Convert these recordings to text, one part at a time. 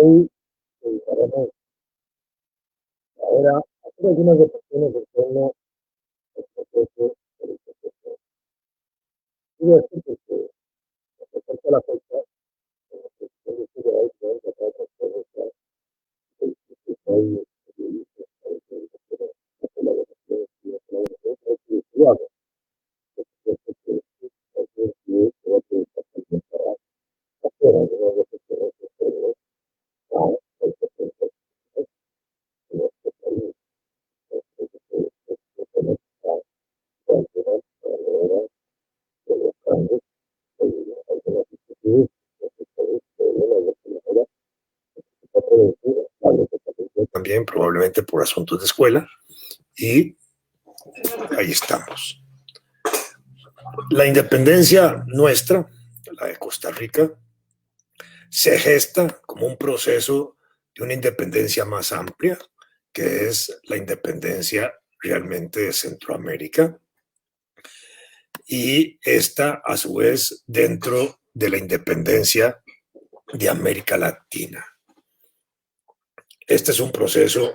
Hoy dedicaremos ahora a hacer algunas reflexiones en torno al proceso del proceso. Digo esto porque se acerca la fecha en la que los historiadores pueden tratar de realizar el estudio periodistas la colaboración y la colaboración creo que es loable. Por supuesto que cualquier estudio se va a presentar también para hacer algunas reflexiones en torno al proceso en nuestro país. Entonces, se conecta con algunas palabras de los cambios algunas inquietudes también probablemente por asuntos de escuela y ahí estamos. La independencia nuestra, la de Costa Rica, se gesta como un proceso de una independencia más amplia, que es la independencia realmente de Centroamérica, y esta a su vez dentro de la independencia de América Latina. Este es un proceso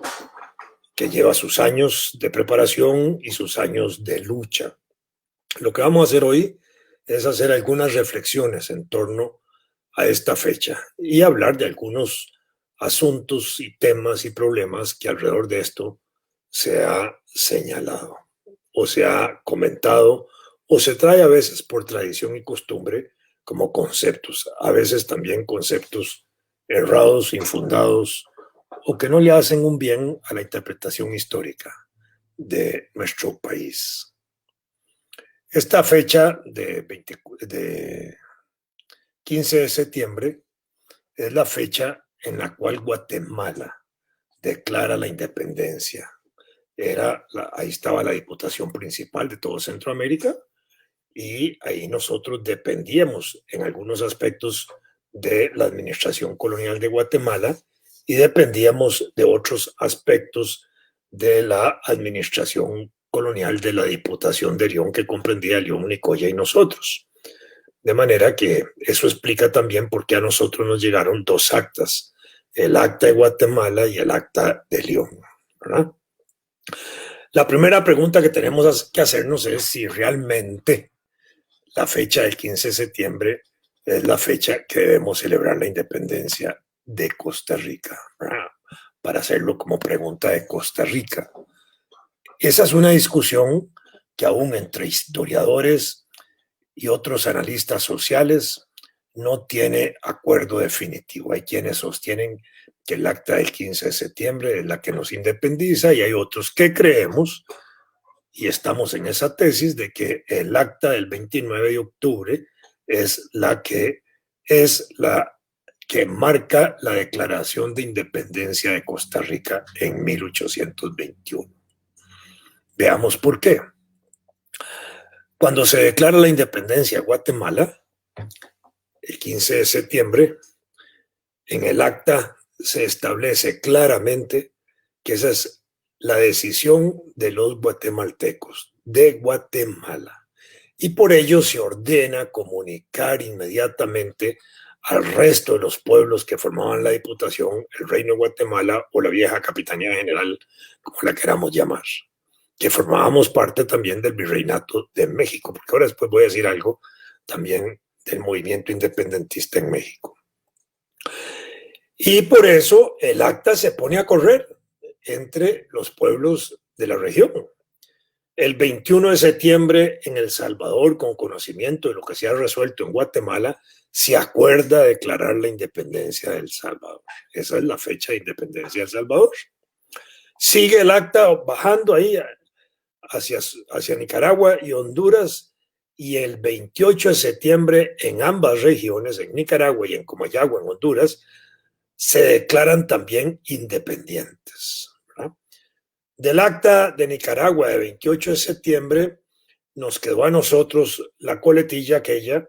que lleva sus años de preparación y sus años de lucha. Lo que vamos a hacer hoy es hacer algunas reflexiones en torno a esta fecha y hablar de algunos asuntos y temas y problemas que alrededor de esto se ha señalado o se ha comentado o se trae a veces por tradición y costumbre como conceptos, a veces también conceptos errados, infundados o que no le hacen un bien a la interpretación histórica de nuestro país. Esta fecha de 15 de septiembre es la fecha en la cual Guatemala declara la independencia. Ahí estaba la Diputación Principal de todo Centroamérica y ahí nosotros dependíamos en algunos aspectos de la administración colonial de Guatemala y dependíamos de otros aspectos de la administración colonial de la Diputación de León, que comprendía León, Nicoya y nosotros. De manera que eso explica también por qué a nosotros nos llegaron dos actas, el acta de Guatemala y el acta de León, ¿verdad? La primera pregunta que tenemos que hacernos es si realmente la fecha del 15 de septiembre es la fecha que debemos celebrar la independencia de Costa Rica, ¿verdad? Para hacerlo como pregunta de Costa Rica. Esa es una discusión que aún entre historiadores y otros analistas sociales no tiene acuerdo definitivo. Hay quienes sostienen que el acta del 15 de septiembre es la que nos independiza y hay otros que creemos y estamos en esa tesis de que el acta del 29 de octubre es la que marca la declaración de independencia de Costa Rica en 1821. Veamos por qué. Cuando se declara la independencia de Guatemala, el 15 de septiembre, en el acta se establece claramente que esa es la decisión de los guatemaltecos, de Guatemala. Y por ello se ordena comunicar inmediatamente al resto de los pueblos que formaban la Diputación, el Reino de Guatemala o la vieja Capitanía General, como la queramos llamar, que formábamos parte también del Virreinato de México, porque ahora después voy a decir algo también del movimiento independentista en México. Y por eso el acta se pone a correr entre los pueblos de la región. El 21 de septiembre en El Salvador, con conocimiento de lo que se ha resuelto en Guatemala, se acuerda declarar la independencia de El Salvador. Esa es la fecha de independencia de El Salvador. Sigue el acta bajando ahí hacia Nicaragua y Honduras, y el 28 de septiembre en ambas regiones, en Nicaragua y en Comayagua, en Honduras, se declaran también independientes, ¿verdad? Del acta de Nicaragua de 28 de septiembre nos quedó a nosotros la coletilla aquella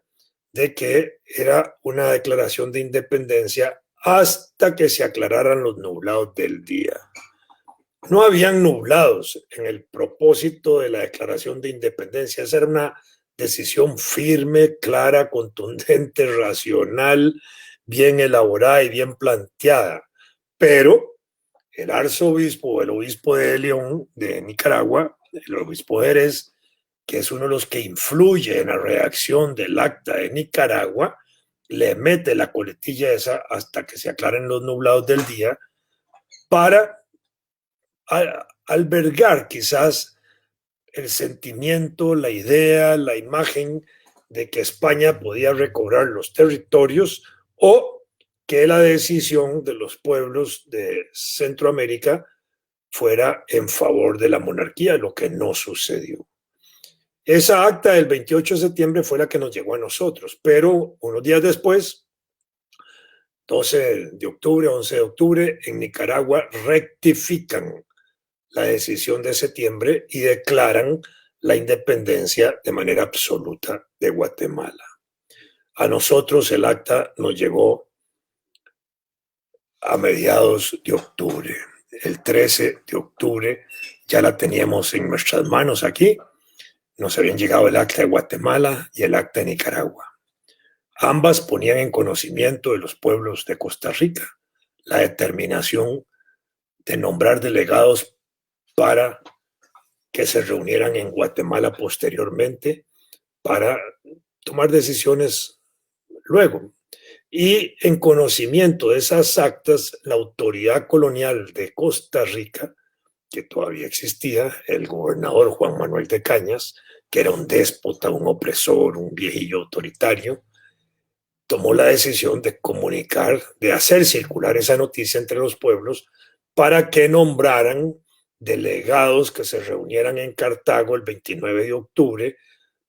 de que era una declaración de independencia hasta que se aclararan los nublados del día. No habían nublados en el propósito de la declaración de independencia. Esa era una decisión firme, clara, contundente, racional, bien elaborada y bien planteada, pero el arzobispo, el obispo de León, de Nicaragua, el obispo Jerez, que es uno de los que influye en la redacción del acta de Nicaragua, le mete la coletilla esa hasta que se aclaren los nublados del día para albergar quizás el sentimiento, la idea, la imagen de que España podía recobrar los territorios o que la decisión de los pueblos de Centroamérica fuera en favor de la monarquía, lo que no sucedió. Esa acta del 28 de septiembre fue la que nos llegó a nosotros, pero unos días después, 12 de octubre, 11 de octubre, en Nicaragua rectifican la decisión de septiembre y declaran la independencia de manera absoluta de Guatemala. A nosotros el acta nos llegó a mediados de octubre. El 13 de octubre ya la teníamos en nuestras manos aquí. Nos habían llegado el acta de Guatemala y el acta de Nicaragua. Ambas ponían en conocimiento de los pueblos de Costa Rica la determinación de nombrar delegados para que se reunieran en Guatemala posteriormente para tomar decisiones luego. Y en conocimiento de esas actas, la autoridad colonial de Costa Rica, que todavía existía, el gobernador Juan Manuel de Cañas, que era un déspota, un opresor, un viejillo autoritario, tomó la decisión de comunicar, de hacer circular esa noticia entre los pueblos para que nombraran delegados que se reunieran en Cartago el 29 de octubre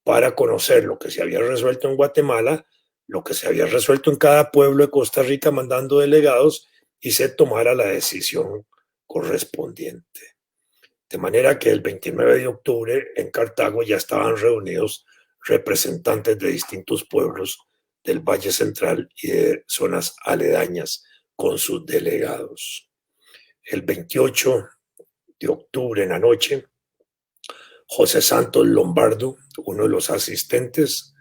para conocer lo que se había resuelto en Guatemala, lo que se había resuelto en cada pueblo de Costa Rica mandando delegados y se tomara la decisión correspondiente. De manera que el 29 de octubre en Cartago ya estaban reunidos representantes de distintos pueblos del Valle Central y de zonas aledañas con sus delegados. El 28 de octubre en la noche, José Santos Lombardo, uno de los asistentes,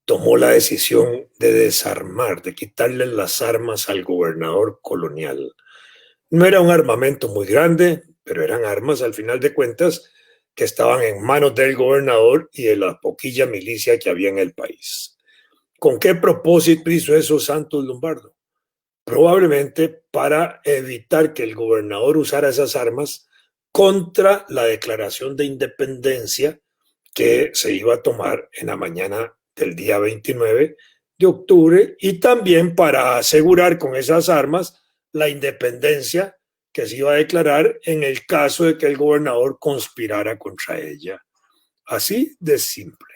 tomó la decisión de desarmar, de quitarle las armas al gobernador colonial. No era un armamento muy grande, pero eran armas al final de cuentas que estaban en manos del gobernador y de la poquilla milicia que había en el país. ¿Con qué propósito hizo eso Santos Lombardo? Probablemente para evitar que el gobernador usara esas armas contra la declaración de independencia que se iba a tomar en la mañana del día 29 de octubre y también para asegurar con esas armas la independencia que se iba a declarar en el caso de que el gobernador conspirara contra ella. Así de simple.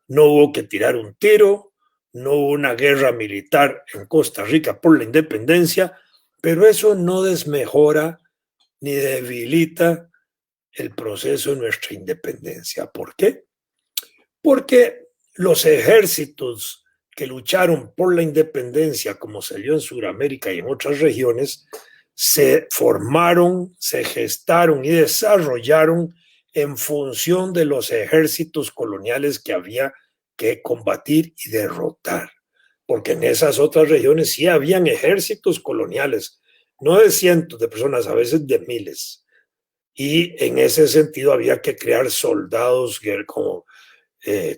No hubo que tirar un tiro, no hubo una guerra militar en Costa Rica por la independencia, pero eso no desmejora ni debilita el proceso de nuestra independencia. ¿Por qué? Porque los ejércitos que lucharon por la independencia, como se dio en Sudamérica y en otras regiones, se formaron, se gestaron y desarrollaron en función de los ejércitos coloniales que había que combatir y derrotar. Porque en esas otras regiones sí habían ejércitos coloniales, no de cientos de personas, a veces de miles. Y en ese sentido había que crear soldados como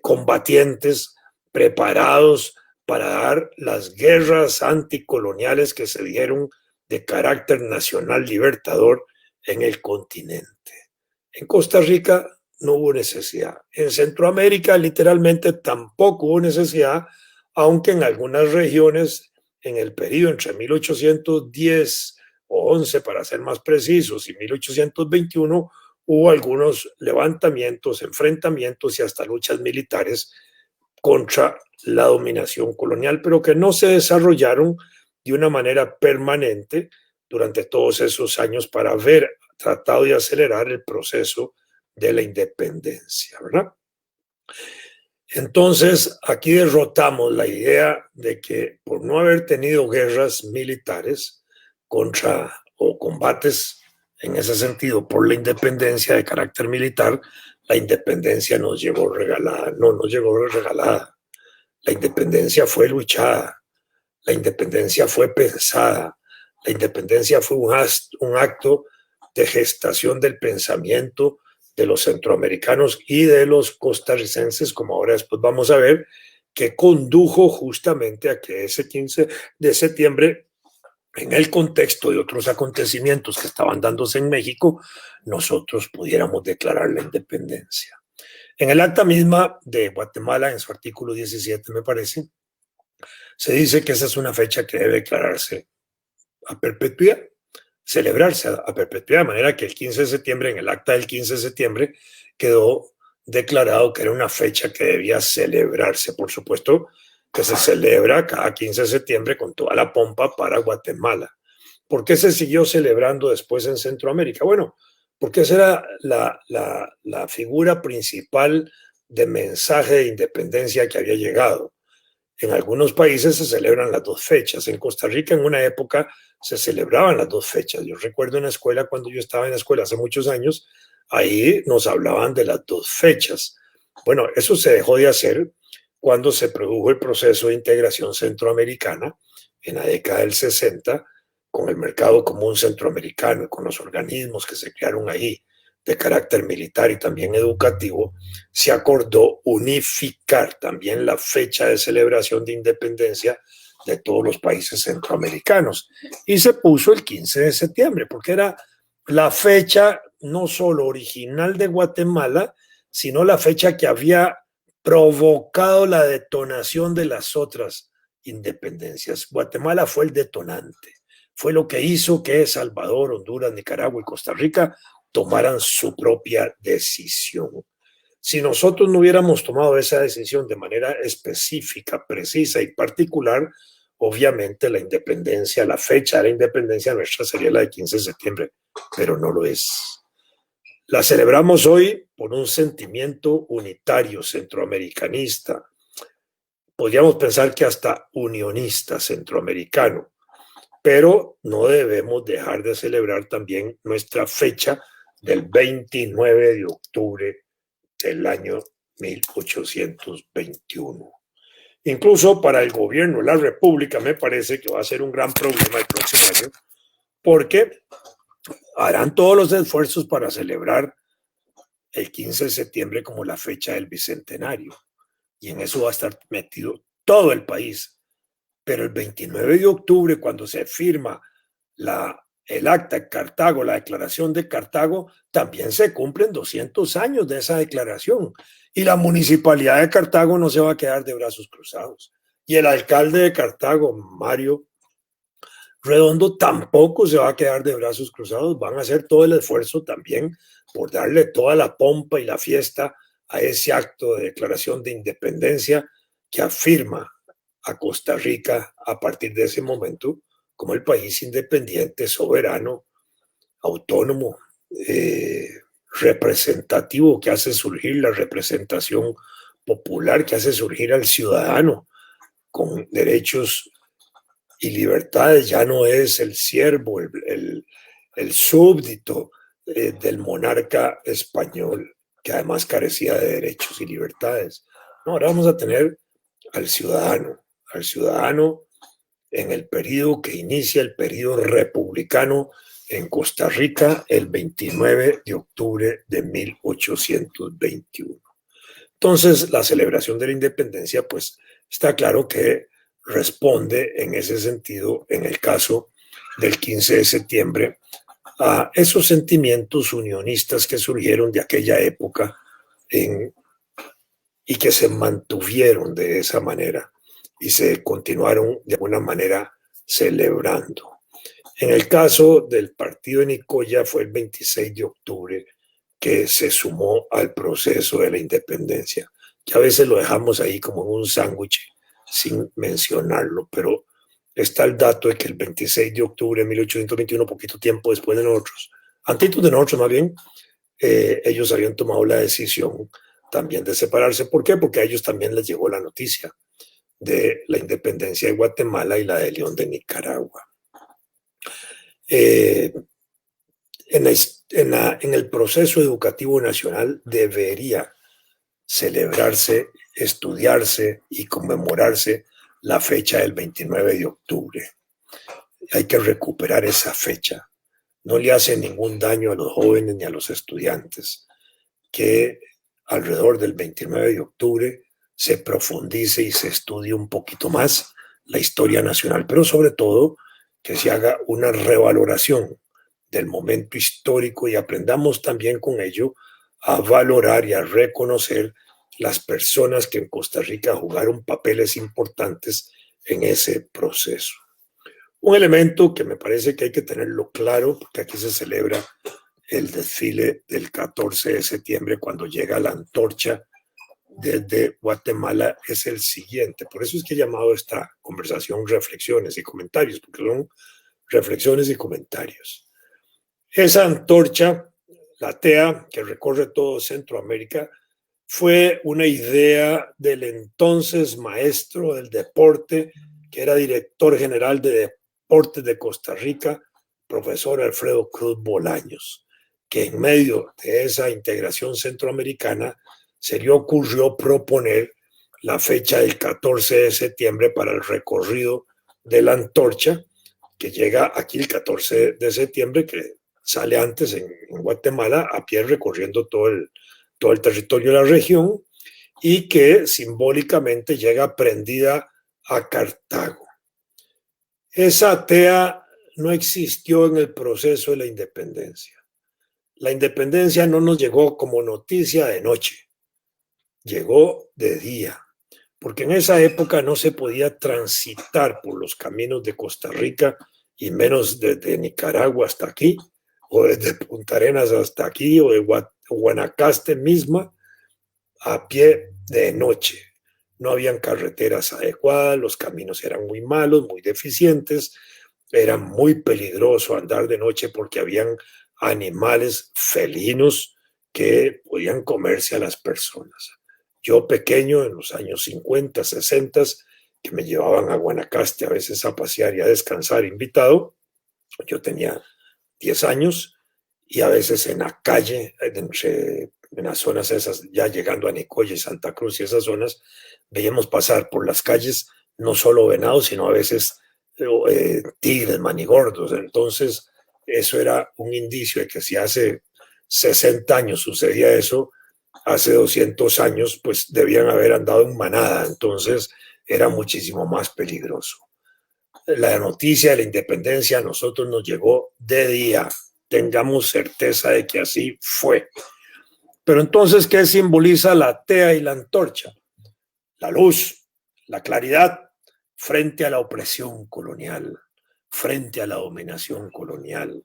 combatientes preparados para dar las guerras anticoloniales que se dieron de carácter nacional libertador en el continente. En Costa Rica no hubo necesidad. En Centroamérica literalmente tampoco hubo necesidad, aunque en algunas regiones en el periodo entre 1810 o 11 para ser más precisos y 1821 hubo algunos levantamientos, enfrentamientos y hasta luchas militares contra la dominación colonial, pero que no se desarrollaron de una manera permanente durante todos esos años para haber tratado de acelerar el proceso de la independencia, ¿verdad? Entonces, aquí derrotamos la idea de que por no haber tenido guerras militares contra o combates en ese sentido por la independencia de carácter militar, la independencia nos llegó regalada. No nos llegó regalada. La independencia fue luchada. La independencia fue pensada, la independencia fue un acto de gestación del pensamiento de los centroamericanos y de los costarricenses, como ahora después vamos a ver, que condujo justamente a que ese 15 de septiembre, en el contexto de otros acontecimientos que estaban dándose en México, nosotros pudiéramos declarar la independencia. En el acta misma de Guatemala, en su artículo 17, me parece, se dice que esa es una fecha que debe declararse a perpetuidad, celebrarse a perpetuidad, de manera que el 15 de septiembre, en el acta del 15 de septiembre, quedó declarado que era una fecha que debía celebrarse. Por supuesto que se celebra cada 15 de septiembre con toda la pompa para Guatemala. ¿Por qué se siguió celebrando después en Centroamérica? Bueno, porque esa era la figura principal de mensaje de independencia que había llegado. En algunos países se celebran las dos fechas. En Costa Rica, en una época, se celebraban las dos fechas. Yo recuerdo en la escuela, cuando yo estaba en la escuela hace muchos años, ahí nos hablaban de las dos fechas. Bueno, eso se dejó de hacer cuando se produjo el proceso de integración centroamericana en la década del 60, con el mercado común centroamericano y con los organismos que se crearon ahí de carácter militar y también educativo, se acordó unificar también la fecha de celebración de independencia de todos los países centroamericanos. Y se puso el 15 de septiembre, porque era la fecha no solo original de Guatemala, sino la fecha que había provocado la detonación de las otras independencias. Guatemala fue el detonante, fue lo que hizo que Salvador, Honduras, Nicaragua y Costa Rica tomaran su propia decisión. Si nosotros no hubiéramos tomado esa decisión de manera específica, precisa y particular, obviamente la independencia, la fecha de la independencia nuestra sería la de 15 de septiembre, pero no lo es. La celebramos hoy por un sentimiento unitario, centroamericanista, podríamos pensar que hasta unionista centroamericano, pero no debemos dejar de celebrar también nuestra fecha del 29 de octubre del año 1821. Incluso para el gobierno de la República me parece que va a ser un gran problema el próximo año, porque harán todos los esfuerzos para celebrar el 15 de septiembre como la fecha del bicentenario, y en eso va a estar metido todo el país. Pero el 29 de octubre, cuando se firma el acta de Cartago, la declaración de Cartago, también se cumplen 200 años de esa declaración. Y la municipalidad de Cartago no se va a quedar de brazos cruzados. Y el alcalde de Cartago, Mario Redondo, tampoco se va a quedar de brazos cruzados. Van a hacer todo el esfuerzo también por darle toda la pompa y la fiesta a ese acto de declaración de independencia que afirma a Costa Rica a partir de ese momento como el país independiente, soberano, autónomo, representativo, que hace surgir la representación popular, que hace surgir al ciudadano con derechos y libertades. Ya no es el siervo, el súbdito del monarca español, que además carecía de derechos y libertades. No, ahora vamos a tener al ciudadano en el periodo que inicia el periodo republicano en Costa Rica el 29 de octubre de 1821. Entonces, la celebración de la independencia, pues está claro que responde en ese sentido, en el caso del 15 de septiembre, a esos sentimientos unionistas que surgieron de aquella época y que se mantuvieron de esa manera y se continuaron de alguna manera celebrando. En el caso del partido de Nicoya fue el 26 de octubre que se sumó al proceso de la independencia, que a veces lo dejamos ahí como en un sándwich sin mencionarlo, pero está el dato de que el 26 de octubre de 1821, poquito tiempo después de nosotros, antes de nosotros más bien, ellos habían tomado la decisión también de separarse. ¿Por qué? Porque a ellos también les llegó la noticia de la independencia de Guatemala y la de León de Nicaragua. En el proceso educativo nacional debería celebrarse, estudiarse y conmemorarse la fecha del 29 de octubre. Hay que recuperar esa fecha. No le hace ningún daño a los jóvenes ni a los estudiantes que alrededor del 29 de octubre se profundice y se estudie un poquito más la historia nacional, pero sobre todo que se haga una revaloración del momento histórico y aprendamos también con ello a valorar y a reconocer las personas que en Costa Rica jugaron papeles importantes en ese proceso. Un elemento que me parece que hay que tenerlo claro, porque aquí se celebra el desfile del 14 de septiembre cuando llega la antorcha desde Guatemala, es el siguiente. Por eso es que he llamado esta conversación reflexiones y comentarios, porque son reflexiones y comentarios. Esa antorcha, la TEA, que recorre todo Centroamérica, fue una idea del entonces maestro del deporte, que era director general de deportes de Costa Rica, profesor Alfredo Cruz Bolaños, que en medio de esa integración centroamericana se le ocurrió proponer la fecha del 14 de septiembre para el recorrido de la antorcha, que llega aquí el 14 de septiembre, que sale antes en Guatemala a pie recorriendo todo el territorio de la región y que simbólicamente llega prendida a Cartago. Esa TEA no existió en el proceso de la independencia. La independencia no nos llegó como noticia de noche, llegó de día, porque en esa época no se podía transitar por los caminos de Costa Rica y menos desde Nicaragua hasta aquí, o desde Punta Arenas hasta aquí, o de Guanacaste misma, a pie de noche. No habían carreteras adecuadas, los caminos eran muy malos, muy deficientes, era muy peligroso andar de noche porque habían animales felinos que podían comerse a las personas. Yo pequeño, en los años 50, 60, que me llevaban a Guanacaste a veces a pasear y a descansar invitado, yo tenía 10 años y a veces en la calle, en las zonas esas, ya llegando a Nicoya, Santa Cruz y esas zonas, veíamos pasar por las calles no solo venados, sino a veces tigres, manigordos. Entonces, eso era un indicio de que si hace 60 años sucedía eso, hace 200 años, pues debían haber andado en manada. Entonces, era muchísimo más peligroso. La noticia de la independencia a nosotros nos llegó de día. Tengamos certeza de que así fue. Pero entonces, ¿qué simboliza la TEA y la antorcha? La luz, la claridad frente a la opresión colonial, frente a la dominación colonial.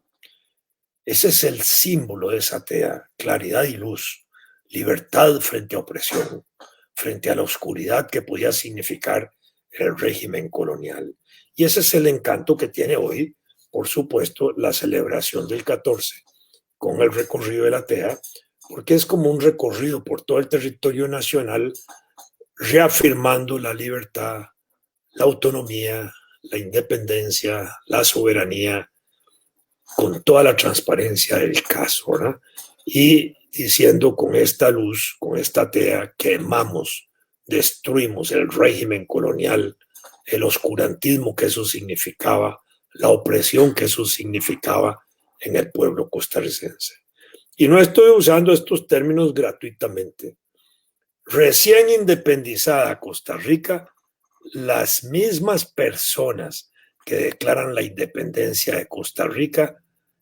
Ese es el símbolo de esa TEA, claridad y luz, libertad frente a opresión, frente a la oscuridad que podía significar el régimen colonial. Y ese es el encanto que tiene hoy, por supuesto, la celebración del 14 con el recorrido de la TEA, porque es como un recorrido por todo el territorio nacional, reafirmando la libertad, la autonomía, la independencia, la soberanía, con toda la transparencia del caso, ¿verdad? Y diciendo con esta luz, con esta TEA, quemamos, destruimos el régimen colonial, el oscurantismo que eso significaba, la opresión que eso significaba en el pueblo costarricense. Y no estoy usando estos términos gratuitamente. Recién independizada Costa Rica, las mismas personas que declaran la independencia de Costa Rica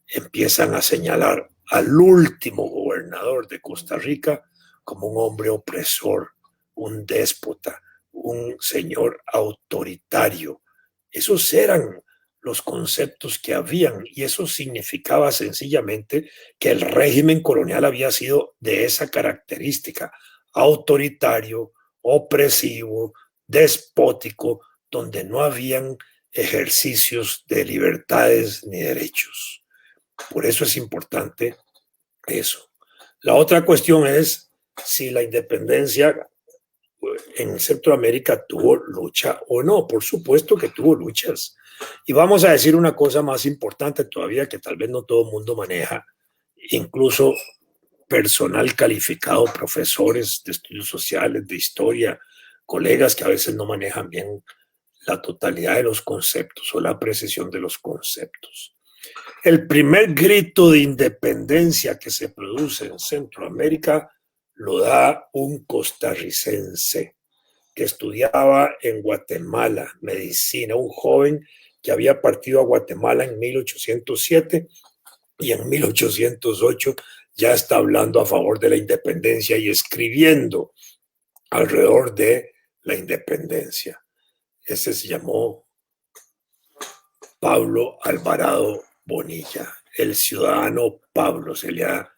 empiezan a señalar al último gobernador de Costa Rica como un hombre opresor, un déspota, un señor autoritario. Esos eran los conceptos que habían y eso significaba sencillamente que el régimen colonial había sido de esa característica, autoritario, opresivo, despótico, donde no habían ejercicios de libertades ni derechos. Por eso es importante eso. La otra cuestión es si la independencia en Centroamérica tuvo lucha o no. Por supuesto que tuvo luchas. Y vamos a decir una cosa más importante todavía que tal vez no todo el mundo maneja, incluso personal calificado, profesores de estudios sociales, de historia, colegas que a veces no manejan bien la totalidad de los conceptos o la precisión de los conceptos. El primer grito de independencia que se produce en Centroamérica lo da un costarricense que estudiaba en Guatemala medicina, un joven que había partido a Guatemala en 1807 y en 1808 ya está hablando a favor de la independencia y escribiendo alrededor de la independencia. Ese se llamó Pablo Alvarado Bonilla, el ciudadano Pablo, se le ha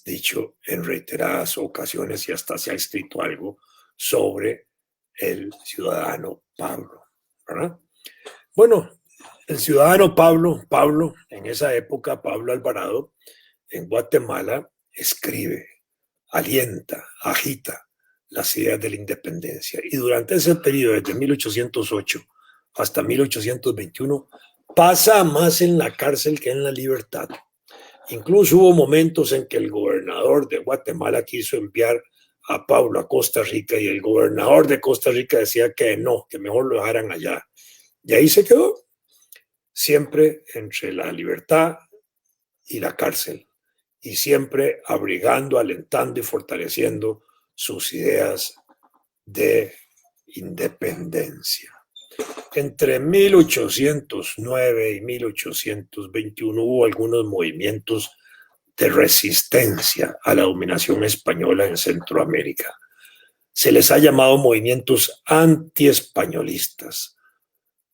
dicho en reiteradas ocasiones y hasta se ha escrito algo sobre el ciudadano Pablo, ¿verdad? Bueno, el ciudadano Pablo, en esa época, Pablo Alvarado, en Guatemala, escribe, alienta, agita las ideas de la independencia. Y durante ese periodo, desde 1808 hasta 1821, pasa más en la cárcel que en la libertad. Incluso hubo momentos en que el gobernador de Guatemala quiso enviar a Pablo a Costa Rica y el gobernador de Costa Rica decía que no, que mejor lo dejaran allá. Y ahí se quedó, siempre entre la libertad y la cárcel, y siempre abrigando, alentando y fortaleciendo sus ideas de independencia. Entre 1809 y 1821 hubo algunos movimientos de resistencia a la dominación española en Centroamérica. Se les ha llamado movimientos antiespañolistas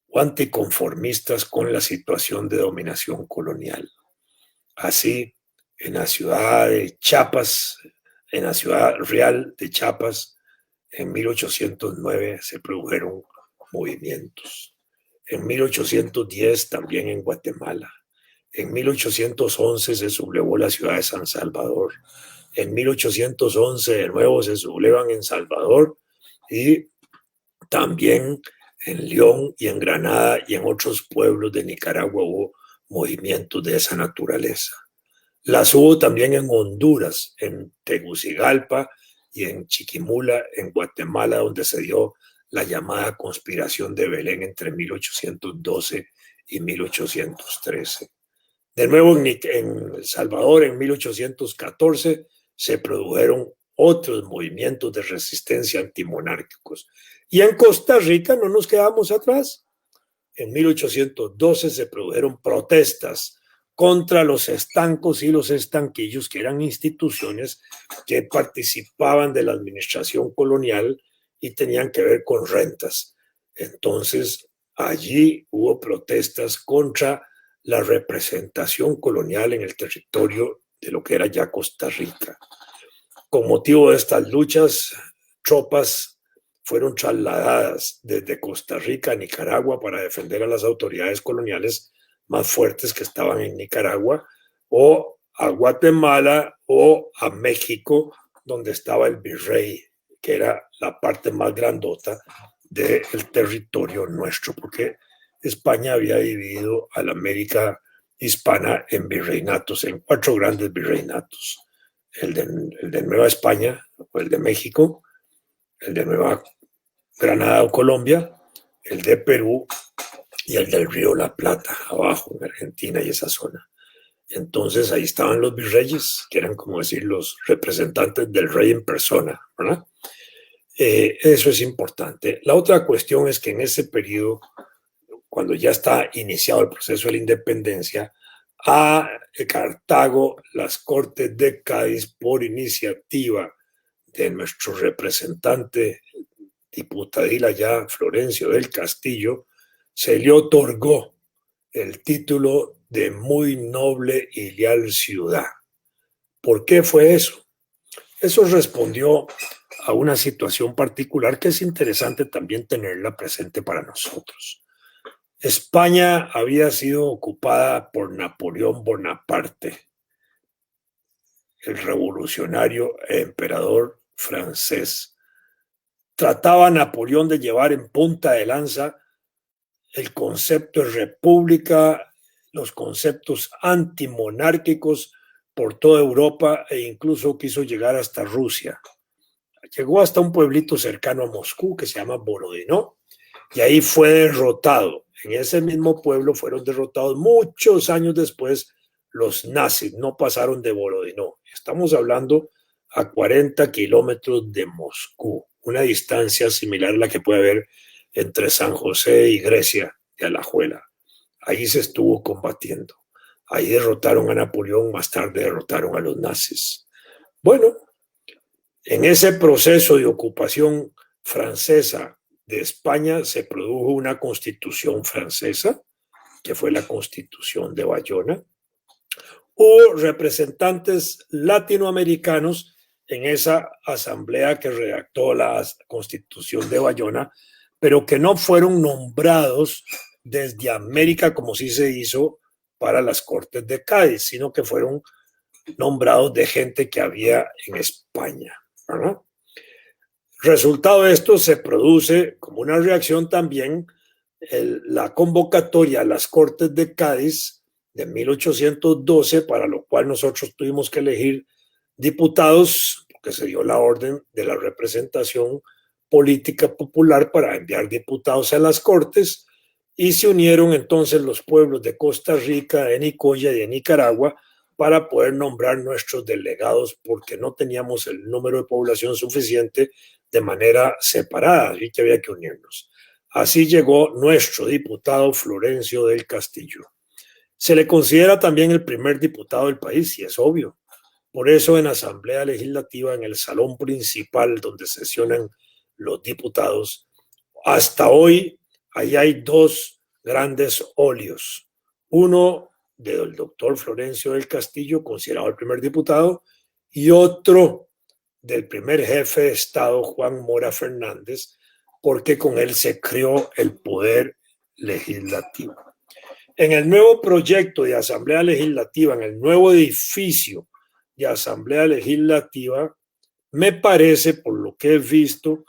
o anticonformistas con la situación de dominación colonial. Así, en la ciudad de Chiapas, en la ciudad real de Chiapas, en 1809 se produjeron movimientos. En 1810 también en Guatemala. En 1811 se sublevó la ciudad de San Salvador. En 1811 de nuevo se sublevan en Salvador y también en León y en Granada y en otros pueblos de Nicaragua hubo movimientos de esa naturaleza. Las hubo también en Honduras, en Tegucigalpa y en Chiquimula, en Guatemala, donde se dio la llamada conspiración de Belén entre 1812 y 1813. De nuevo en El Salvador, en 1814, se produjeron otros movimientos de resistencia antimonárquicos. Y en Costa Rica no nos quedamos atrás. En 1812 se produjeron protestas contra los estancos y los estanquillos, que eran instituciones que participaban de la administración colonial y tenían que ver con rentas. Entonces, allí hubo protestas contra la representación colonial en el territorio de lo que era ya Costa Rica. Con motivo de estas luchas, tropas fueron trasladadas desde Costa Rica a Nicaragua para defender a las autoridades coloniales más fuertes que estaban en Nicaragua, o a Guatemala o a México, donde estaba el virrey, que era la parte más grandota del territorio nuestro, porque España había dividido a la América hispana en virreinatos, en 4 grandes virreinatos. El de Nueva España, o el de México, el de Nueva Granada o Colombia, el de Perú y el del Río La Plata, abajo en Argentina y esa zona. Entonces ahí estaban los virreyes, que eran como decir los representantes del rey en persona, ¿verdad? Eso es importante. La otra cuestión es que en ese periodo, cuando ya está iniciado el proceso de la independencia, a Cartago, las Cortes de Cádiz, por iniciativa de nuestro representante diputadil allá, Florencio del Castillo, se le otorgó el título de muy noble y leal ciudad. ¿Por qué fue eso? Eso respondió a una situación particular que es interesante también tenerla presente para nosotros. España había sido ocupada por Napoleón Bonaparte, el revolucionario e emperador francés. Trataba Napoleón de llevar en punta de lanza el concepto de república, los conceptos antimonárquicos por toda Europa e incluso quiso llegar hasta Rusia. Llegó hasta un pueblito cercano a Moscú que se llama Borodino y ahí fue derrotado. En ese mismo pueblo fueron derrotados muchos años después los nazis, no pasaron de Borodino. Estamos hablando a 40 kilómetros de Moscú, una distancia similar a la que puede haber entre San José y Grecia de Alajuela. Ahí se estuvo combatiendo. Ahí derrotaron a Napoleón, más tarde derrotaron a los nazis. Bueno, en ese proceso de ocupación francesa de España se produjo una constitución francesa, que fue la Constitución de Bayona. Hubo representantes latinoamericanos en esa asamblea que redactó la Constitución de Bayona, pero que no fueron nombrados desde América como sí se hizo para las Cortes de Cádiz, sino que fueron nombrados de gente que había en España, ¿verdad? Resultado de esto se produce como una reacción también la convocatoria a las Cortes de Cádiz de 1812, para lo cual nosotros tuvimos que elegir diputados, porque se dio la orden de la representación política popular para enviar diputados a las Cortes, y se unieron entonces los pueblos de Costa Rica, de Nicoya y de Nicaragua para poder nombrar nuestros delegados, porque no teníamos el número de población suficiente de manera separada, así que había que unirnos. Así llegó nuestro diputado Florencio del Castillo. Se le considera también el primer diputado del país, y es obvio. Por eso en Asamblea Legislativa, en el salón principal donde sesionan los diputados, hasta hoy ahí hay dos grandes óleos. Uno del doctor Florencio del Castillo, considerado el primer diputado, y otro del primer jefe de Estado, Juan Mora Fernández, porque con él se creó el poder legislativo. En el nuevo proyecto de Asamblea Legislativa, en el nuevo edificio de Asamblea Legislativa, me parece, por lo que he visto,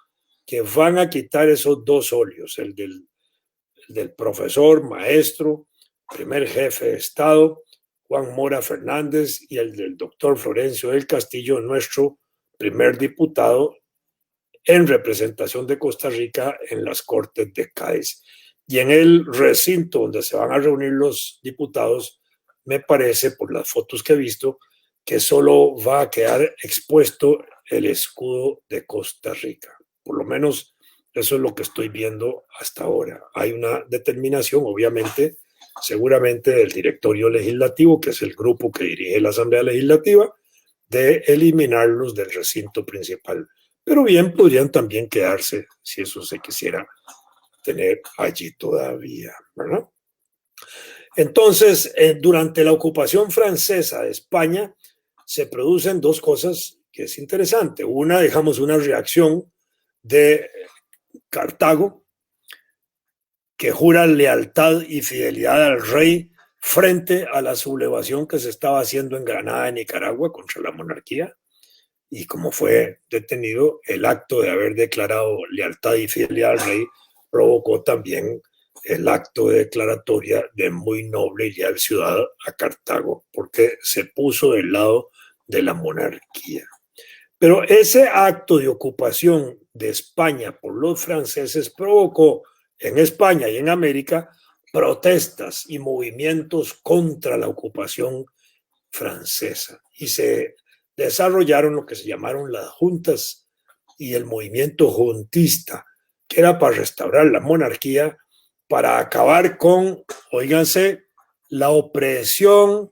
que van a quitar esos dos óleos, el del profesor, maestro, primer jefe de Estado, Juan Mora Fernández, y el del doctor Florencio del Castillo, nuestro primer diputado en representación de Costa Rica en las Cortes de Cádiz. Y en el recinto donde se van a reunir los diputados, me parece, por las fotos que he visto, que solo va a quedar expuesto el escudo de Costa Rica. Por lo menos eso es lo que estoy viendo hasta ahora. Hay una determinación, obviamente, seguramente del directorio legislativo, que es el grupo que dirige la Asamblea Legislativa, de eliminarlos del recinto principal. Pero bien, podrían también quedarse, si eso se quisiera tener allí todavía, ¿verdad? Entonces, durante la ocupación francesa de España, se producen dos cosas que es interesante. Una, digamos, una reacción de Cartago, que jura lealtad y fidelidad al rey frente a la sublevación que se estaba haciendo en Granada, en Nicaragua, contra la monarquía. Y como fue detenido, el acto de haber declarado lealtad y fidelidad al rey provocó también el acto de declaratoria de muy noble y leal ciudad a Cartago, porque se puso del lado de la monarquía. Pero ese acto de ocupación de España por los franceses provocó en España y en América protestas y movimientos contra la ocupación francesa, y se desarrollaron lo que se llamaron las juntas y el movimiento juntista, que era para restaurar la monarquía, para acabar con, oíganse, la opresión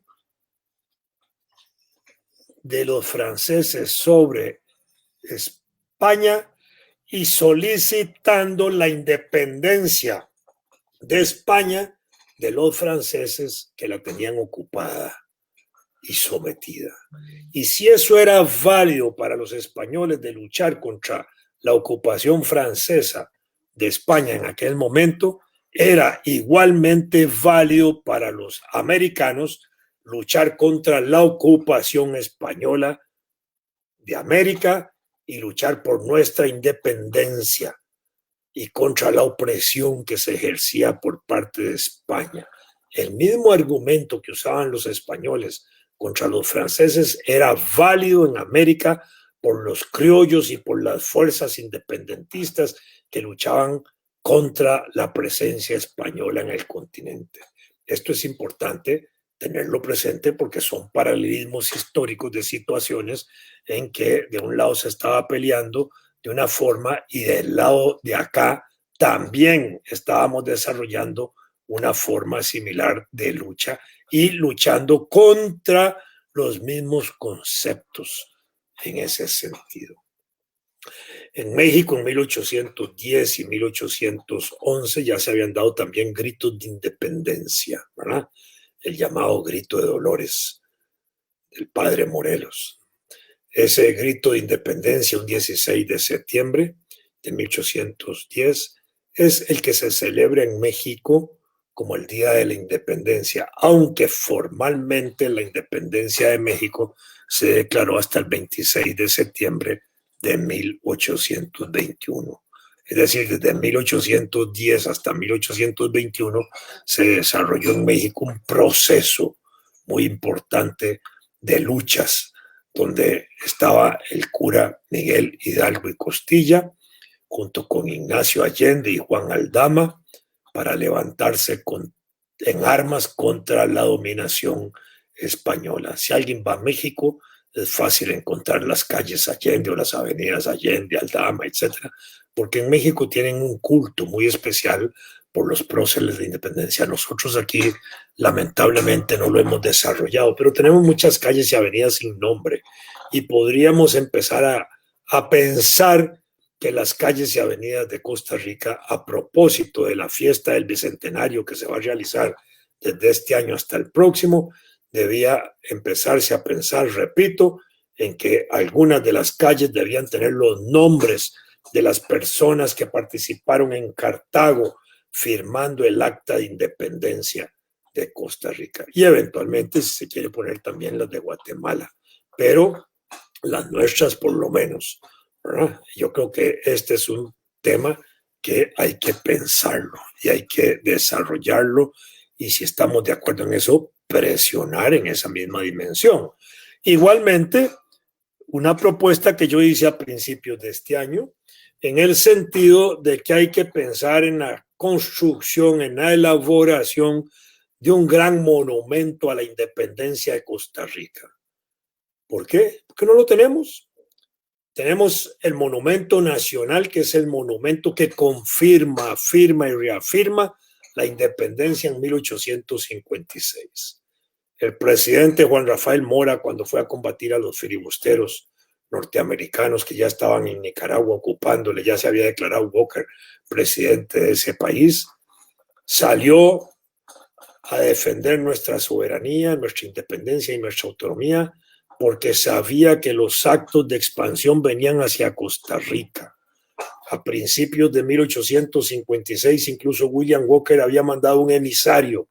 de los franceses sobre España y solicitando la independencia de España de los franceses que la tenían ocupada y sometida. Y si eso era válido para los españoles de luchar contra la ocupación francesa de España en aquel momento, era igualmente válido para los americanos luchar contra la ocupación española de América y luchar por nuestra independencia y contra la opresión que se ejercía por parte de España. El mismo argumento que usaban los españoles contra los franceses era válido en América por los criollos y por las fuerzas independentistas que luchaban contra la presencia española en el continente. Esto es importante tenerlo presente porque son paralelismos históricos de situaciones en que de un lado se estaba peleando de una forma y del lado de acá también estábamos desarrollando una forma similar de lucha y luchando contra los mismos conceptos en ese sentido. En México en 1810 y 1811 ya se habían dado también gritos de independencia, ¿verdad? El llamado grito de Dolores del padre Morelos. Ese grito de independencia, un 16 de septiembre de 1810, es el que se celebra en México como el Día de la Independencia, aunque formalmente la independencia de México se declaró hasta el 26 de septiembre de 1821. Es decir, desde 1810 hasta 1821 se desarrolló en México un proceso muy importante de luchas, donde estaba el cura Miguel Hidalgo y Costilla, junto con Ignacio Allende y Juan Aldama, para levantarse en armas contra la dominación española. Si alguien va a México, es fácil encontrar las calles Allende o las avenidas Allende, Aldama, etcétera, porque en México tienen un culto muy especial por los próceres de independencia. Nosotros aquí lamentablemente no lo hemos desarrollado, pero tenemos muchas calles y avenidas sin nombre y podríamos empezar a pensar que las calles y avenidas de Costa Rica, a propósito de la fiesta del Bicentenario que se va a realizar desde este año hasta el próximo, debía empezarse a pensar, repito, en que algunas de las calles debían tener los nombres de las personas que participaron en Cartago firmando el acta de independencia de Costa Rica. Y eventualmente, si se quiere poner también las de Guatemala, pero las nuestras por lo menos, ¿verdad? Yo creo que este es un tema que hay que pensarlo y hay que desarrollarlo y si estamos de acuerdo en eso, presionar en esa misma dimensión. Igualmente, una propuesta que yo hice a principios de este año, en el sentido de que hay que pensar en la construcción, en la elaboración de un gran monumento a la independencia de Costa Rica. ¿Por qué? Porque no lo tenemos. Tenemos el monumento nacional, que es el monumento que confirma, afirma y reafirma la independencia en 1856. El presidente Juan Rafael Mora, cuando fue a combatir a los filibusteros norteamericanos que ya estaban en Nicaragua ocupándole, ya se había declarado Walker presidente de ese país, salió a defender nuestra soberanía, nuestra independencia y nuestra autonomía, porque sabía que los actos de expansión venían hacia Costa Rica. A principios de 1856, incluso William Walker había mandado un emisario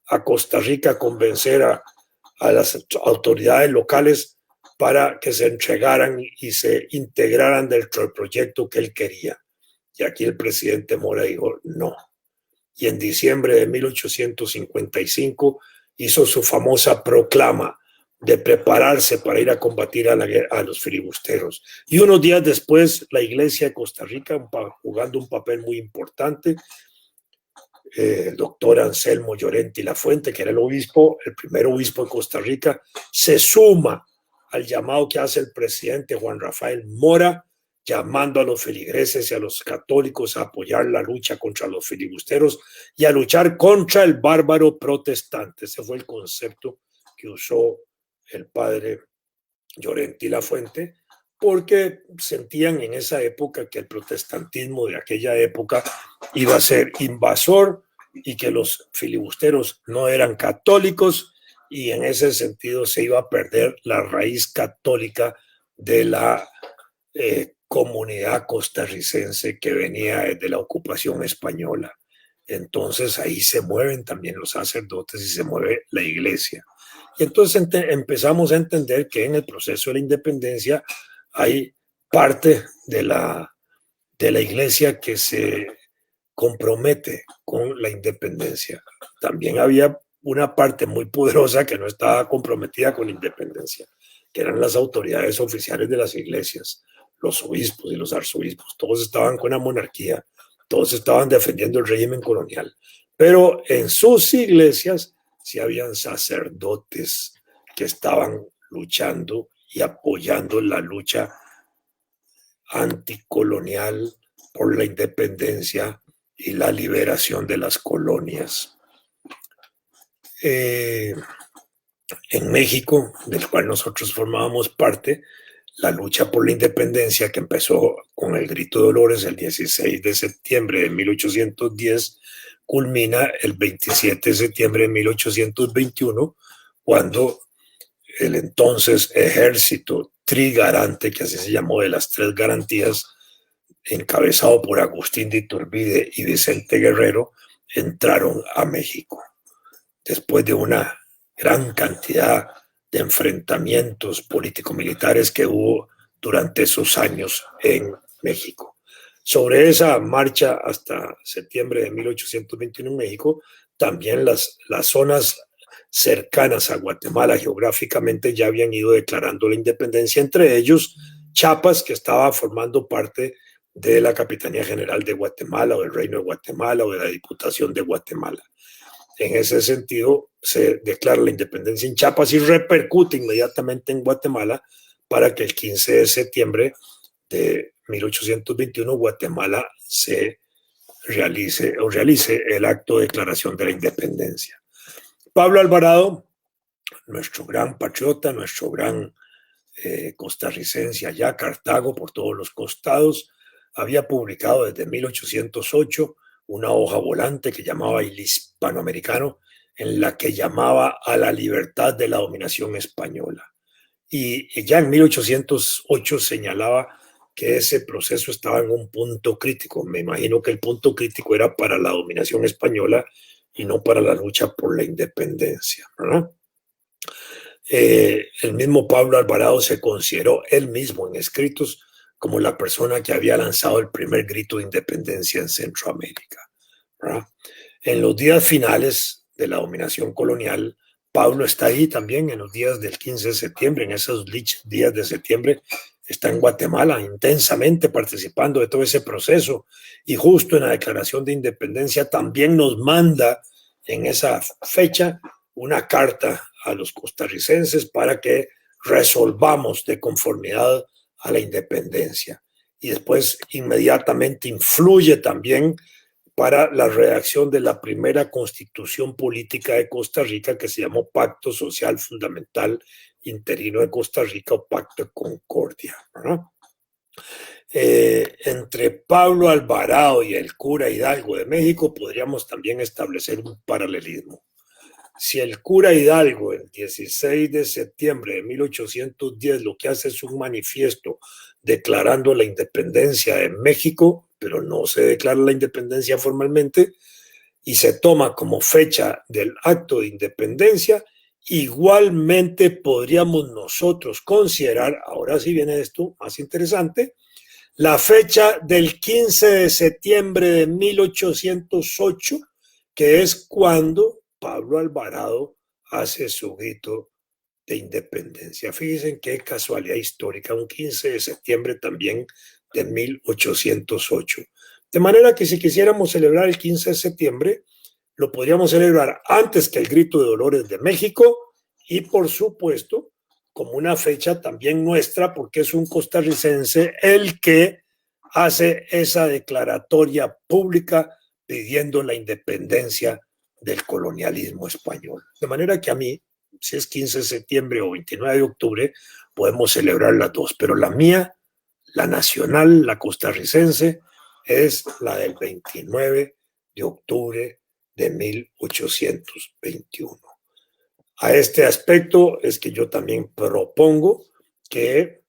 a Costa Rica a convencer a las autoridades locales para que se entregaran y se integraran dentro del proyecto que él quería. Y aquí el presidente Mora dijo no. Y en diciembre de 1855 hizo su famosa proclama de prepararse para ir a combatir a los filibusteros. Y unos días después, la Iglesia de Costa Rica, jugando un papel muy importante, el doctor Anselmo Llorente y Lafuente, que era el primer obispo de Costa Rica, se suma al llamado que hace el presidente Juan Rafael Mora, llamando a los feligreses y a los católicos a apoyar la lucha contra los filibusteros y a luchar contra el bárbaro protestante. Ese fue el concepto que usó el padre Llorente y Lafuente, porque sentían en esa época que el protestantismo de aquella época iba a ser invasor y que los filibusteros no eran católicos y en ese sentido se iba a perder la raíz católica de la comunidad costarricense que venía de la ocupación española. Entonces ahí se mueven también los sacerdotes y se mueve la iglesia. Y entonces empezamos a entender que en el proceso de la independencia hay parte de la iglesia que se compromete con la independencia. También había una parte muy poderosa que no estaba comprometida con la independencia, que eran las autoridades oficiales de las iglesias, los obispos y los arzobispos. Todos estaban con la monarquía, todos estaban defendiendo el régimen colonial, pero en sus iglesias sí habían sacerdotes que estaban luchando y apoyando la lucha anticolonial por la independencia y la liberación de las colonias. En México, del cual nosotros formábamos parte, la lucha por la independencia, que empezó con el Grito de Dolores el 16 de septiembre de 1810, culmina el 27 de septiembre de 1821, cuando el entonces ejército trigarante, que así se llamó, de las tres garantías, encabezado por Agustín de Iturbide y Vicente Guerrero, entraron a México. Después de una gran cantidad de enfrentamientos político-militares que hubo durante esos años en México. Sobre esa marcha hasta septiembre de 1821 en México, también las zonas cercanas a Guatemala geográficamente ya habían ido declarando la independencia, entre ellos Chiapas, que estaba formando parte de la Capitanía General de Guatemala o del Reino de Guatemala o de la Diputación de Guatemala. En ese sentido, se declara la independencia en Chiapas y repercute inmediatamente en Guatemala para que el 15 de septiembre de 1821 Guatemala se realice el acto de declaración de la independencia. Pablo Alvarado, nuestro gran patriota, nuestro gran costarricense allá, Cartago por todos los costados, había publicado desde 1808 una hoja volante que llamaba El Hispanoamericano, en la que llamaba a la libertad de la dominación española. Y ya en 1808 señalaba que ese proceso estaba en un punto crítico. Me imagino que el punto crítico era para la dominación española y no para la lucha por la independencia, ¿verdad? El mismo Pablo Alvarado se consideró él mismo en escritos como la persona que había lanzado el primer grito de independencia en Centroamérica, ¿verdad? En los días finales de la dominación colonial, Pablo está ahí también en los días del 15 de septiembre, en esos días de septiembre, está en Guatemala intensamente participando de todo ese proceso, y justo en la declaración de independencia también nos manda en esa fecha una carta a los costarricenses para que resolvamos de conformidad a la independencia. Y después inmediatamente influye también para la redacción de la primera constitución política de Costa Rica, que se llamó Pacto Social Fundamental Interino de Costa Rica, o Pacto de Concordia, ¿no? Entre Pablo Alvarado y el cura Hidalgo de México podríamos también establecer un paralelismo. Si el cura Hidalgo, el 16 de septiembre de 1810, lo que hace es un manifiesto declarando la independencia de México, pero no se declara la independencia formalmente, y se toma como fecha del acto de independencia, igualmente podríamos nosotros considerar, ahora sí viene esto más interesante, la fecha del 15 de septiembre de 1808, que es cuando Pablo Alvarado hace su grito de independencia. Fíjense qué casualidad histórica, un 15 de septiembre también de 1808. De manera que si quisiéramos celebrar el 15 de septiembre, lo podríamos celebrar antes que el Grito de Dolores de México y, por supuesto, como una fecha también nuestra, porque es un costarricense el que hace esa declaratoria pública pidiendo la independencia del colonialismo español. De manera que a mí, si es 15 de septiembre o 29 de octubre, podemos celebrar las dos, pero la mía, la nacional, la costarricense, es la del 29 de octubre de 1821. A este aspecto es que yo también propongo que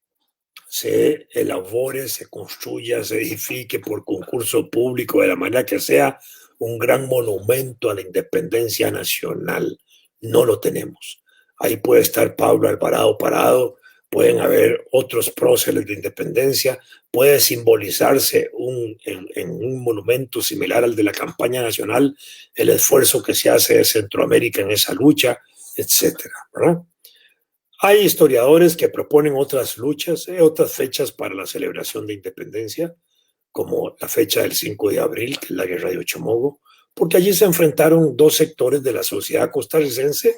se elabore, se construya, se edifique por concurso público, de la manera que sea, un gran monumento a la independencia nacional. No lo tenemos. Ahí puede estar Pablo Alvarado parado, pueden haber otros próceres de independencia, puede simbolizarse en un monumento similar al de la campaña nacional el esfuerzo que se hace de Centroamérica en esa lucha, etcétera, ¿verdad? Hay historiadores que proponen otras luchas, otras fechas para la celebración de independencia. como la fecha del 5 de abril, que es la guerra de Ochomogo, porque allí se enfrentaron dos sectores de la sociedad costarricense,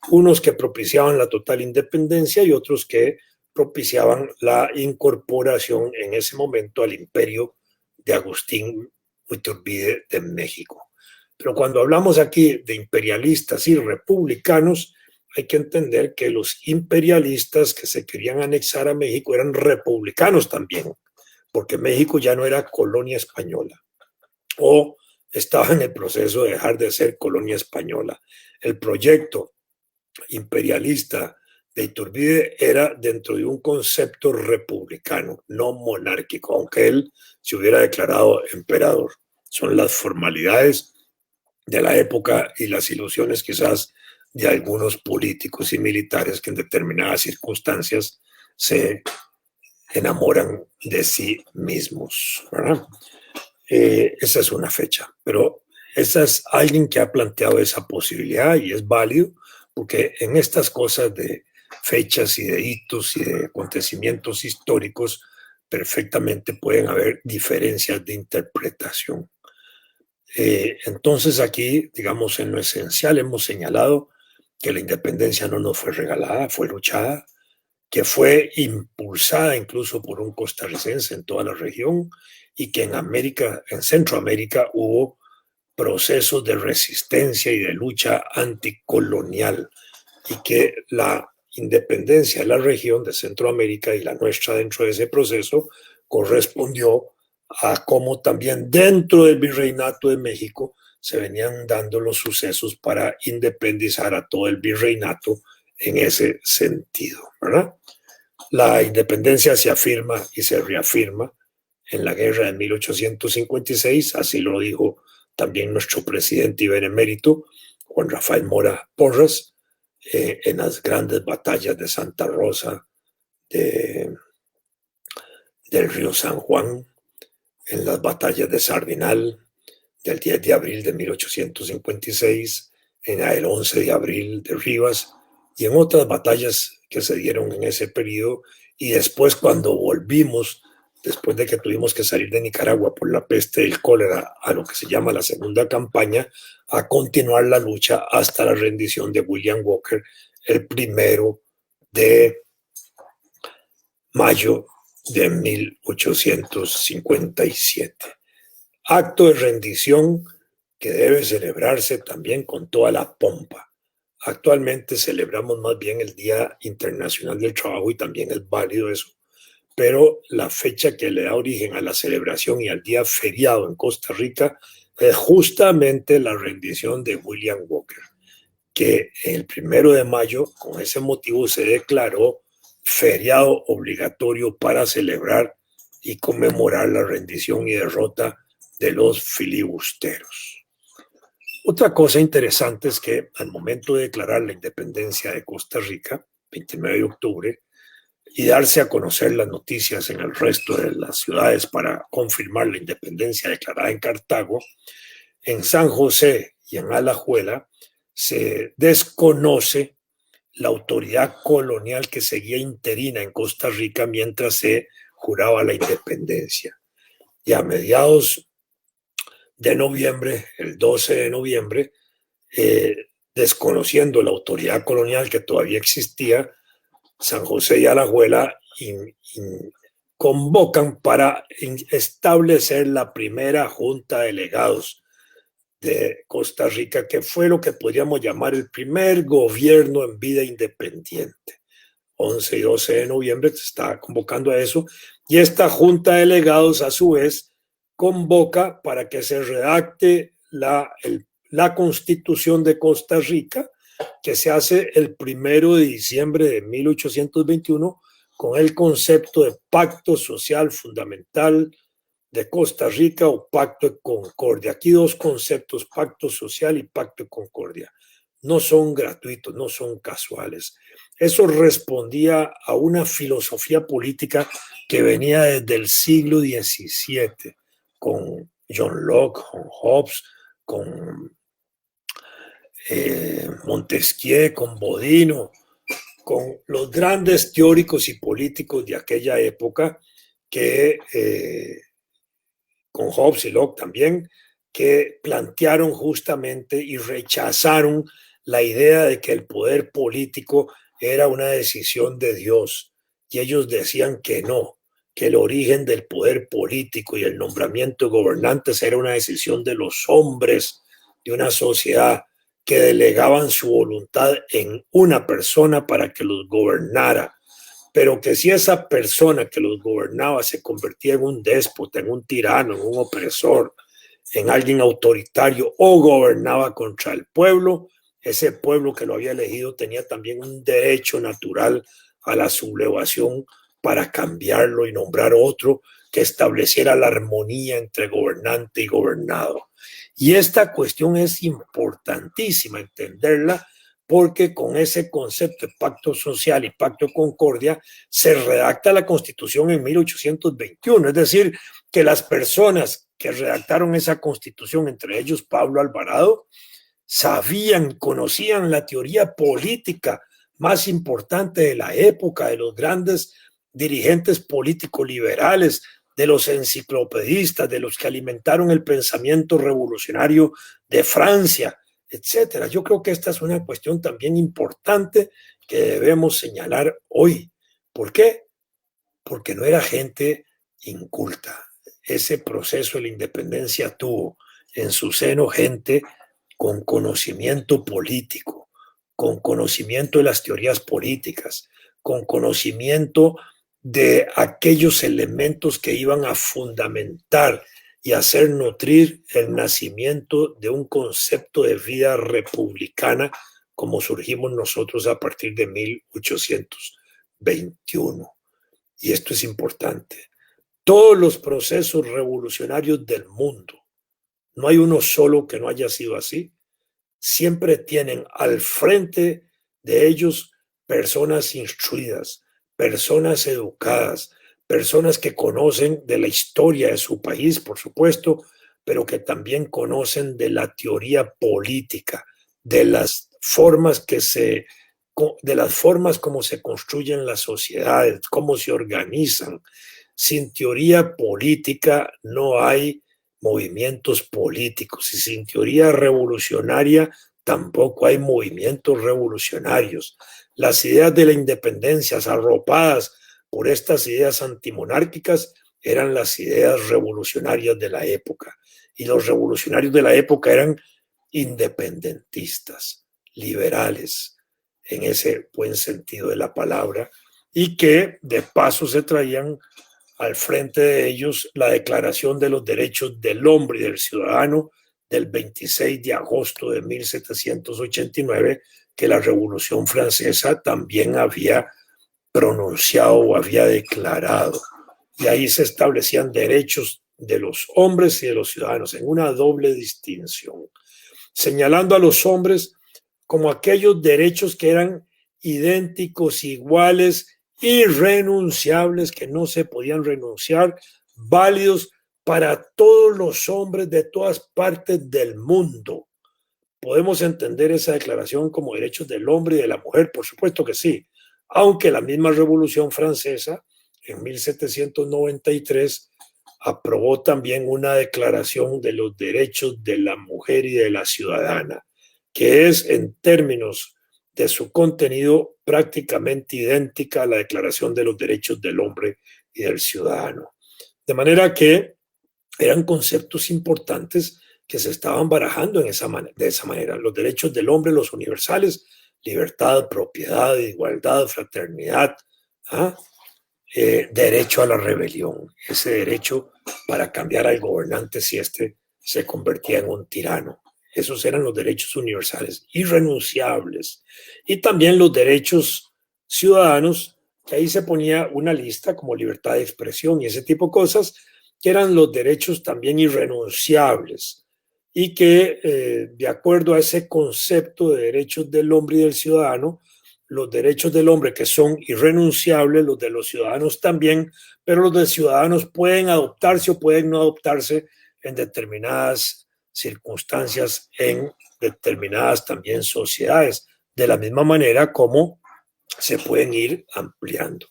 unos que propiciaban la total independencia y otros que propiciaban la incorporación en ese momento al imperio de Agustín Iturbide de México. Pero cuando hablamos aquí de imperialistas y republicanos, hay que entender que los imperialistas que se querían anexar a México eran republicanos también, porque México ya no era colonia española o estaba en el proceso de dejar de ser colonia española. El proyecto imperialista de Iturbide era dentro de un concepto republicano, no monárquico, aunque él se hubiera declarado emperador. Son las formalidades de la época y las ilusiones quizás de algunos políticos y militares que en determinadas circunstancias se enamoran de sí mismos, ¿verdad? Esa es una fecha, pero esa es alguien que ha planteado esa posibilidad y es válido porque en estas cosas de fechas y de hitos y de acontecimientos históricos perfectamente pueden haber diferencias de interpretación. Entonces aquí, digamos, en lo esencial hemos señalado que la independencia no nos fue regalada, fue luchada, que fue impulsada incluso por un costarricense en toda la región y que en América, en Centroamérica, hubo procesos de resistencia y de lucha anticolonial y que la independencia de la región de Centroamérica y la nuestra dentro de ese proceso correspondió a cómo también dentro del Virreinato de México se venían dando los sucesos para independizar a todo el virreinato en ese sentido, ¿verdad? La independencia se afirma y se reafirma en la guerra de 1856, así lo dijo también nuestro presidente y benemérito, Juan Rafael Mora Porras, en las grandes batallas de Santa Rosa, del río San Juan, en las batallas de Sardinal, del 10 de abril de 1856, en el 11 de abril de Rivas, y en otras batallas que se dieron en ese periodo, y después cuando volvimos, después de que tuvimos que salir de Nicaragua por la peste y el cólera, a lo que se llama la segunda campaña, a continuar la lucha hasta la rendición de William Walker el 1 de mayo de 1857. Acto de rendición que debe celebrarse también con toda la pompa. Actualmente celebramos más bien el Día Internacional del Trabajo y también es válido eso, pero la fecha que le da origen a la celebración y al día feriado en Costa Rica es justamente la rendición de William Walker, que el 1 de mayo, con ese motivo, se declaró feriado obligatorio para celebrar y conmemorar la rendición y derrota de los filibusteros. Otra cosa interesante es que al momento de declarar la independencia de Costa Rica, 29 de octubre, y darse a conocer las noticias en el resto de las ciudades para confirmar la independencia declarada en Cartago, en San José y en Alajuela se desconoce la autoridad colonial que seguía interina en Costa Rica mientras se juraba la independencia. Y a mediados de noviembre, el 12 de noviembre, desconociendo la autoridad colonial que todavía existía, San José y Alajuela convocan para establecer la primera junta de delegados de Costa Rica, que fue lo que podríamos llamar el primer gobierno en vida independiente. 11 y 12 de noviembre se está convocando a eso, y esta junta de delegados a su vez convoca para que se redacte la Constitución de Costa Rica, que se hace el 1 de diciembre de 1821 con el concepto de pacto social fundamental de Costa Rica o pacto de concordia. Aquí dos conceptos, pacto social y pacto de concordia. No son gratuitos, no son casuales. Eso respondía a una filosofía política que venía desde el siglo XVII, con John Locke, con Hobbes, con Montesquieu, con Bodino, con los grandes teóricos y políticos de aquella época que con Hobbes y Locke también, que plantearon justamente y rechazaron la idea de que el poder político era una decisión de Dios. Y ellos decían que no, que el origen del poder político y el nombramiento de gobernantes era una decisión de los hombres de una sociedad que delegaban su voluntad en una persona para que los gobernara, pero que si esa persona que los gobernaba se convertía en un déspota, en un tirano, en un opresor, en alguien autoritario o gobernaba contra el pueblo, ese pueblo que lo había elegido tenía también un derecho natural a la sublevación para cambiarlo y nombrar otro que estableciera la armonía entre gobernante y gobernado. Y esta cuestión es importantísima entenderla, porque con ese concepto de pacto social y pacto de concordia se redacta la Constitución en 1821, es decir, que las personas que redactaron esa Constitución, entre ellos Pablo Alvarado, sabían, conocían la teoría política más importante de la época, de los grandes dirigentes políticos liberales, de los enciclopedistas, de los que alimentaron el pensamiento revolucionario de Francia, etcétera. Yo creo que esta es una cuestión también importante que debemos señalar hoy. ¿Por qué? Porque no era gente inculta. Ese proceso de la independencia tuvo en su seno gente con conocimiento político, con conocimiento de las teorías políticas, con conocimiento de aquellos elementos que iban a fundamentar y hacer nutrir el nacimiento de un concepto de vida republicana como surgimos nosotros a partir de 1821. Y esto es importante. Todos los procesos revolucionarios del mundo, no hay uno solo que no haya sido así, siempre tienen al frente de ellos personas instruidas, personas educadas, personas que conocen de la historia de su país, por supuesto, pero que también conocen de la teoría política, de las formas como se construyen las sociedades, cómo se organizan. Sin teoría política no hay movimientos políticos, y sin teoría revolucionaria tampoco hay movimientos revolucionarios. Las ideas de la independencia arropadas por estas ideas antimonárquicas eran las ideas revolucionarias de la época, y los revolucionarios de la época eran independentistas, liberales, en ese buen sentido de la palabra, y que de paso se traían al frente de ellos la Declaración de los Derechos del Hombre y del Ciudadano del 26 de agosto de 1789, que la Revolución Francesa también había pronunciado o había declarado. Y ahí se establecían derechos de los hombres y de los ciudadanos en una doble distinción, señalando a los hombres como aquellos derechos que eran idénticos, iguales, irrenunciables, que no se podían renunciar, válidos para todos los hombres de todas partes del mundo. ¿Podemos entender esa declaración como derechos del hombre y de la mujer? Por supuesto que sí, aunque la misma Revolución Francesa en 1793 aprobó también una declaración de los derechos de la mujer y de la ciudadana, que es en términos de su contenido prácticamente idéntica a la Declaración de los Derechos del Hombre y del Ciudadano. De manera que eran conceptos importantes que se estaban barajando de esa manera. Los derechos del hombre, los universales, libertad, propiedad, igualdad, fraternidad, derecho a la rebelión, ese derecho para cambiar al gobernante si éste se convertía en un tirano. Esos eran los derechos universales, irrenunciables. Y también los derechos ciudadanos, que ahí se ponía una lista como libertad de expresión y ese tipo de cosas, que eran los derechos también irrenunciables y que, de acuerdo a ese concepto de derechos del hombre y del ciudadano, los derechos del hombre que son irrenunciables, los de los ciudadanos también, pero los de ciudadanos pueden adoptarse o pueden no adoptarse en determinadas circunstancias, en determinadas también sociedades, de la misma manera como se pueden ir ampliando.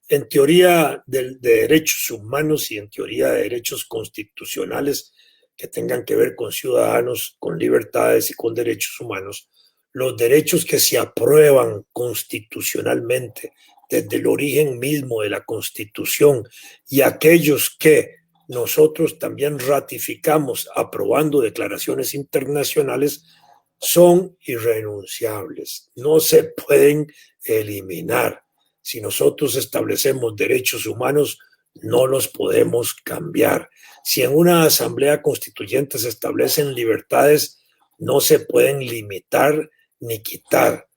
en teoría de derechos humanos y en teoría de derechos constitucionales que tengan que ver con ciudadanos, con libertades y con derechos humanos, los derechos que se aprueban constitucionalmente desde el origen mismo de la Constitución y aquellos que nosotros también ratificamos aprobando declaraciones internacionales son irrenunciables, no se pueden eliminar. Si nosotros establecemos derechos humanos, no los podemos cambiar. Si en una asamblea constituyente se establecen libertades, no se pueden limitar ni quitar.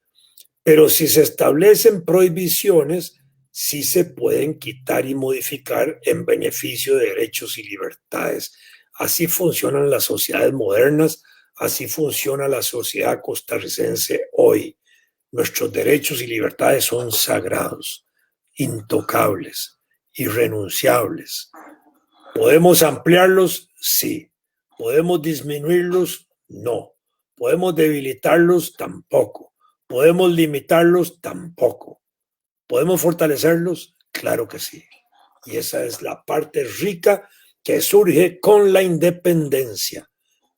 Pero si se establecen prohibiciones, sí se pueden quitar y modificar en beneficio de derechos y libertades. Así funcionan las sociedades modernas, así funciona la sociedad costarricense hoy. Nuestros derechos y libertades son sagrados, intocables, irrenunciables. ¿Podemos ampliarlos? Sí. ¿Podemos disminuirlos? No. ¿Podemos debilitarlos? Tampoco. ¿Podemos limitarlos? Tampoco. ¿Podemos fortalecerlos? Claro que sí. Y esa es la parte rica que surge con la independencia.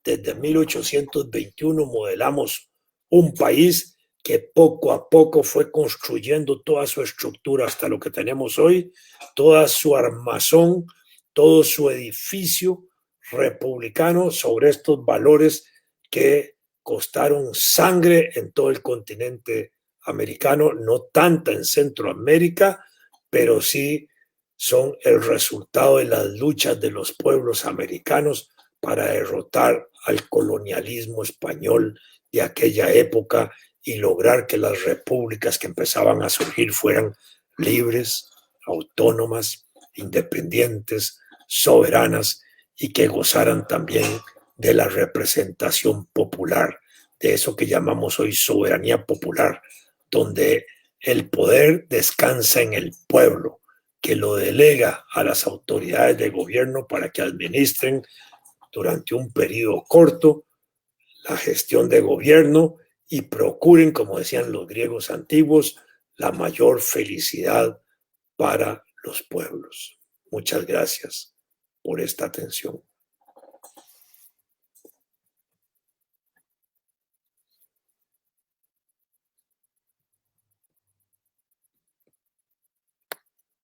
Desde 1821 modelamos un país que poco a poco fue construyendo toda su estructura hasta lo que tenemos hoy, toda su armazón, todo su edificio republicano sobre estos valores que costaron sangre en todo el continente americano, no tanta en Centroamérica, pero sí son el resultado de las luchas de los pueblos americanos para derrotar al colonialismo español de aquella época y lograr que las repúblicas que empezaban a surgir fueran libres, autónomas, independientes, soberanas y que gozaran también de la representación popular, de eso que llamamos hoy soberanía popular, donde el poder descansa en el pueblo, que lo delega a las autoridades de gobierno para que administren durante un periodo corto la gestión de gobierno y procuren, como decían los griegos antiguos, la mayor felicidad para los pueblos. Muchas gracias por esta atención.